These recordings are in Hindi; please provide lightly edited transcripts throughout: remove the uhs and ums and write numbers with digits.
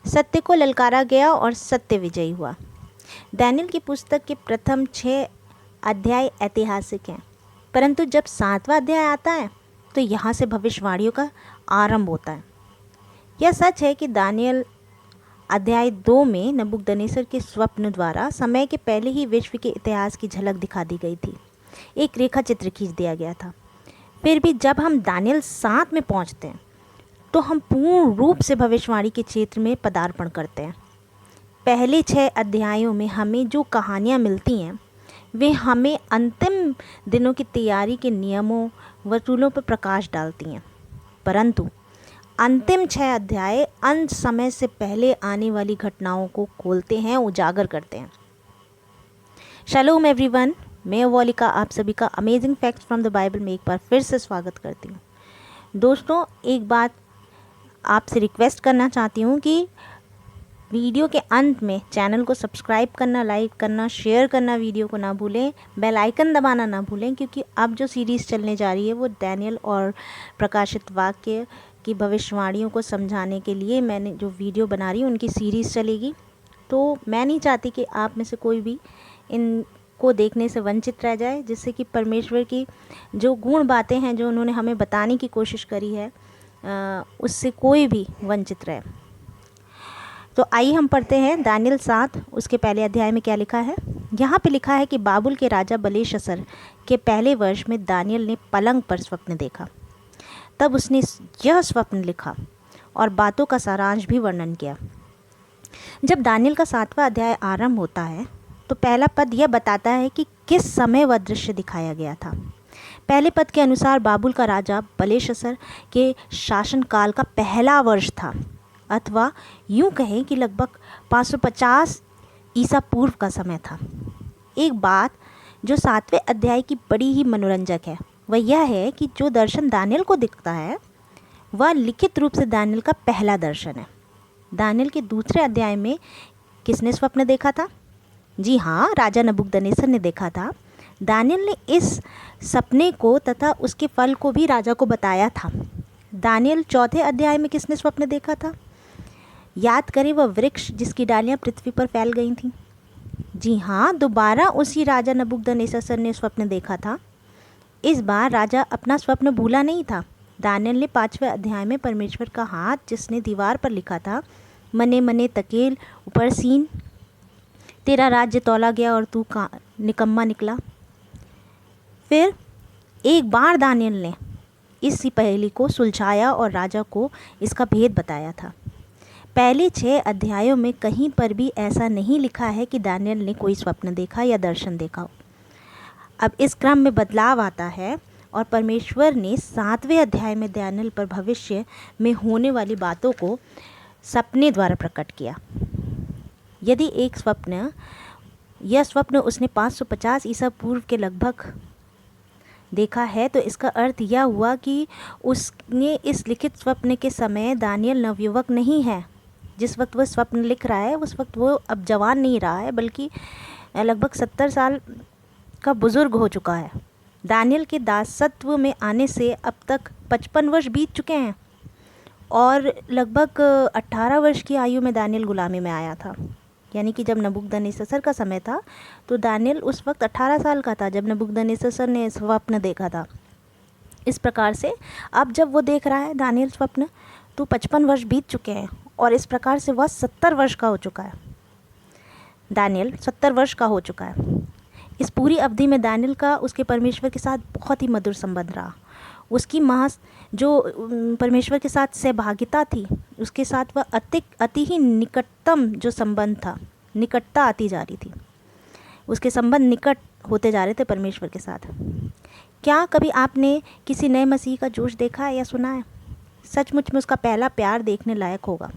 सत्य को ललकारा गया और सत्य विजयी हुआ। दानियेल की पुस्तक के प्रथम 6 अध्याय ऐतिहासिक हैं, परंतु जब 7वां अध्याय आता है तो यहाँ से भविष्यवाणियों का आरंभ होता है। यह सच है कि दानियेल अध्याय 2 में नबूकदनेस्सर के स्वप्न द्वारा समय के पहले ही विश्व के इतिहास की झलक दिखा दी गई थी, एक रेखा चित्र खींच दिया गया था। फिर भी जब हम दानियेल 7 में पहुँचते हैं तो हम पूर्ण रूप से भविष्यवाणी के क्षेत्र में पदार्पण करते हैं। पहले 6 अध्यायों में हमें जो कहानियाँ मिलती हैं वे हमें अंतिम दिनों की तैयारी के नियमों व रूलों पर प्रकाश डालती हैं, परंतु अंतिम 6 अध्याय अंत समय से पहले आने वाली घटनाओं को खोलते हैं, उजागर करते हैं। शालोम एवरीवन, मैं वॉलिका आप सभी का amazing facts from the Bible में एक बार फिर से स्वागत करती हूँ। दोस्तों, एक बात आपसे रिक्वेस्ट करना चाहती हूँ कि वीडियो के अंत में चैनल को सब्सक्राइब करना, लाइक करना, शेयर करना वीडियो को ना भूलें, बेल आइकन दबाना ना भूलें, क्योंकि अब जो सीरीज़ चलने जा रही है वो दानियेल और प्रकाशित वाक्य की भविष्यवाणियों को समझाने के लिए मैंने जो वीडियो बना रही हूँ उनकी सीरीज़ चलेगी। तो मैं नहीं चाहती कि आप में से कोई भी इनको देखने से वंचित रह जाए, जिससे कि परमेश्वर की जो गुण बातें हैं जो उन्होंने हमें बताने की कोशिश करी है उससे कोई भी वंचित रहे। तो आइए हम पढ़ते हैं दानियेल 7 उसके पहले अध्याय में क्या लिखा है। यहाँ पे लिखा है कि बाबुल के राजा बेलशस्सर के पहले वर्ष में दानियेल ने पलंग पर स्वप्न देखा। तब उसने यह स्वप्न लिखा और बातों का सारांश भी वर्णन किया। जब दानियेल का 7वां अध्याय आरंभ होता है तो पहला पद यह बताता है कि किस समय वह दृश्य दिखाया गया था। पहले पद के अनुसार बाबुल का राजा बेलशस्सर के शासनकाल का पहला वर्ष था, अथवा यूँ कहें कि लगभग 550 ईसा पूर्व का समय था। एक बात जो 7वें अध्याय की बड़ी ही मनोरंजक है वह यह है कि जो दर्शन दानियेल को दिखता है वह लिखित रूप से दानियेल का पहला दर्शन है। दानियेल के दूसरे अध्याय में किसने स्वप्न देखा था? जी हाँ, राजा नबूकदनेस्सर ने देखा था। दानियेल ने इस सपने को तथा उसके फल को भी राजा को बताया था। दानियेल चौथे अध्याय में किसने स्वप्न देखा था? याद करें, वह वृक्ष जिसकी डालियाँ पृथ्वी पर फैल गई थीं। जी हाँ, दोबारा उसी राजा नबूकदनेस्सर ने स्वप्न देखा था। इस बार राजा अपना स्वप्न भूला नहीं था। दानियेल ने 5वें अध्याय में परमेश्वर का हाथ जिसने दीवार पर लिखा था, मने मने तकेल ऊपर सीन, तेरा राज्य तौला गया और तू निकम्मा निकला। फिर एक बार दानियेल ने इसी पहेली को सुलझाया और राजा को इसका भेद बताया था। पहले 6 अध्यायों में कहीं पर भी ऐसा नहीं लिखा है कि दानियेल ने कोई स्वप्न देखा या दर्शन देखा हो। अब इस क्रम में बदलाव आता है और परमेश्वर ने 7वें अध्याय में दानियेल पर भविष्य में होने वाली बातों को सपने द्वारा प्रकट किया। यदि एक यह स्वप्न उसने 550 ईसा पूर्व के लगभग देखा है तो इसका अर्थ यह हुआ कि उसने इस लिखित स्वप्न के समय दानियेल नवयुवक नहीं है। जिस वक्त वह स्वप्न लिख रहा है उस वक्त वो अब जवान नहीं रहा है, बल्कि लगभग 70 साल का बुज़ुर्ग हो चुका है। दानियेल के दासत्व में आने से अब तक 55 वर्ष बीत चुके हैं और लगभग 18 वर्ष की आयु में दानियेल गुलामी में आया था। यानी कि जब नबूकदनेस्सर का समय था तो दानियेल उस वक्त 18 साल का था जब नबूकदनेस्सर ने स्वप्न देखा था। इस प्रकार से अब जब वो देख रहा है दानियेल स्वप्न, तो 55 वर्ष बीत चुके हैं और इस प्रकार से वह 70 वर्ष का हो चुका है। दानियेल 70 वर्ष का हो चुका है। इस पूरी अवधि में दानियेल का उसके परमेश्वर के साथ बहुत ही मधुर संबंध रहा। उसकी जो परमेश्वर के साथ सहभागिता थी, उसके साथ वह अति ही निकटतम जो संबंध था, निकटता आती जा रही थी। उसके संबंध निकट होते जा रहे थे परमेश्वर के साथ। क्या कभी आपने किसी नए मसीह का जोश देखा है या सुना है? सचमुच में उसका पहला प्यार देखने लायक होगा।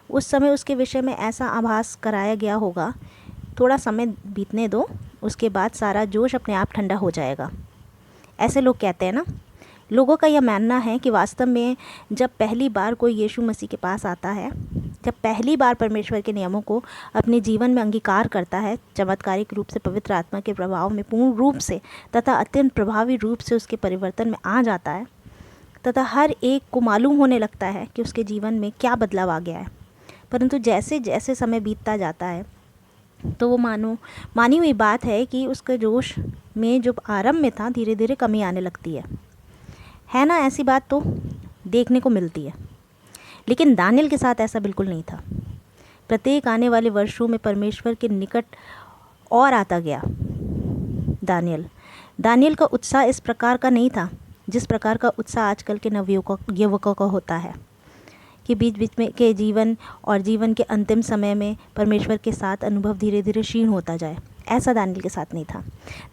उस समय उसके विषय में ऐसा आभास कराया गया होगा, थोड़ा समय बीतने दो, उसके बाद सारा जोश अपने आप ठंडा हो जाएगा। ऐसे लोग कहते हैं ना। लोगों का यह मानना है कि वास्तव में जब पहली बार कोई यीशु मसीह के पास आता है, जब पहली बार परमेश्वर के नियमों को अपने जीवन में अंगीकार करता है, चमत्कारिक रूप से पवित्र आत्मा के प्रभाव में पूर्ण रूप से तथा अत्यंत प्रभावी रूप से उसके परिवर्तन में आ जाता है, तथा हर एक को मालूम होने लगता है कि उसके जीवन में क्या बदलाव आ गया है। परंतु जैसे जैसे समय बीतता जाता है तो वो मानी हुई बात है कि उसके जोश में जो आरंभ में था धीरे धीरे कमी आने लगती है ना। ऐसी बात तो देखने को मिलती है, लेकिन दानियल के साथ ऐसा बिल्कुल नहीं था। प्रत्येक आने वाले वर्षों में परमेश्वर के निकट और आता गया। दानियल का उत्साह इस प्रकार का नहीं था जिस प्रकार का उत्साह आजकल के नवयुवकों का होता है कि बीच बीच में के जीवन और जीवन के अंतिम समय में परमेश्वर के साथ अनुभव धीरे धीरे क्षीण होता जाए। ऐसा दानियल के साथ नहीं था।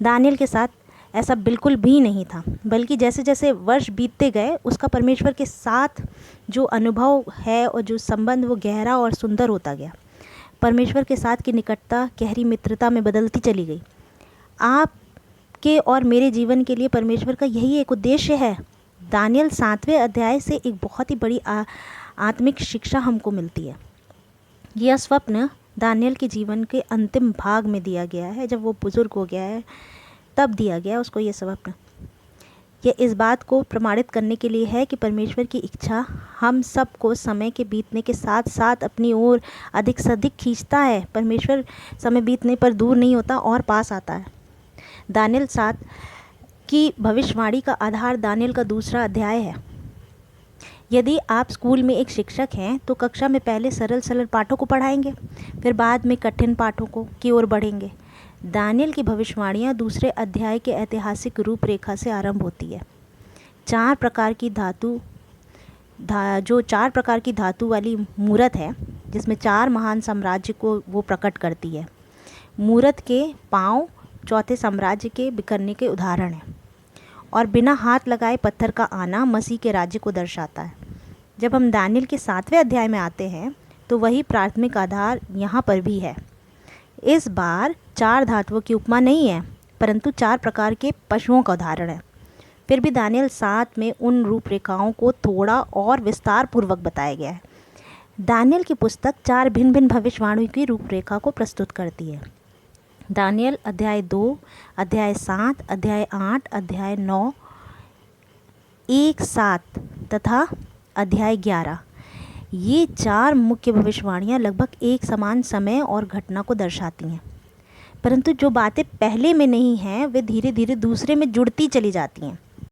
दानियल के साथ ऐसा बिल्कुल भी नहीं था, बल्कि जैसे जैसे वर्ष बीतते गए उसका परमेश्वर के साथ जो अनुभव है और जो संबंध वो गहरा और सुंदर होता गया। परमेश्वर के साथ की निकटता गहरी मित्रता में बदलती चली गई। आपके और मेरे जीवन के लिए परमेश्वर का यही एक उद्देश्य है। दानियल 7वें अध्याय से एक बहुत ही बड़ी आत्मिक शिक्षा हमको मिलती है। यह स्वप्न दानियल के जीवन के अंतिम भाग में दिया गया है, जब वो बुज़ुर्ग हो गया है तब दिया गया उसको ये स्वप्न। यह इस बात को प्रमाणित करने के लिए है कि परमेश्वर की इच्छा हम सबको समय के बीतने के साथ साथ अपनी ओर अधिक से अधिक खींचता है। परमेश्वर समय बीतने पर दूर नहीं होता और पास आता है। दानियल 7 की भविष्यवाणी का आधार दानियल का 2 अध्याय है। यदि आप स्कूल में एक शिक्षक हैं तो कक्षा में पहले सरल सरल पाठों को पढ़ाएंगे, फिर बाद में कठिन पाठों की ओर बढ़ेंगे। दानियल की भविष्यवाणियाँ 2 अध्याय के ऐतिहासिक रूपरेखा से आरंभ होती है। 4 प्रकार की धातु वाली मूरत है, जिसमें 4 महान साम्राज्य को वो प्रकट करती है। मूरत के पांव चौथे साम्राज्य के बिखरने के उदाहरण हैं, और बिना हाथ लगाए पत्थर का आना मसीह के राज्य को दर्शाता है। जब हम दानियल के 7वें अध्याय में आते हैं तो वही प्राथमिक आधार यहाँ पर भी है। इस बार 4 धातुओं की उपमा नहीं है, परंतु 4 प्रकार के पशुओं का उदाहरण है। फिर भी दानियल 7 में उन रूपरेखाओं को थोड़ा और विस्तार पूर्वक बताया गया है। दानियल की पुस्तक 4 भिन्न भिन्न भविष्यवाणी की रूपरेखा को प्रस्तुत करती है। दानियल अध्याय 2, अध्याय 7, अध्याय 8, अध्याय 9, 1-7 तथा अध्याय 11। ये 4 मुख्य भविष्यवाणियाँ लगभग एक समान समय और घटना को दर्शाती हैं, परंतु जो बातें पहले में नहीं हैं वे धीरे धीरे दूसरे में जुड़ती चली जाती हैं।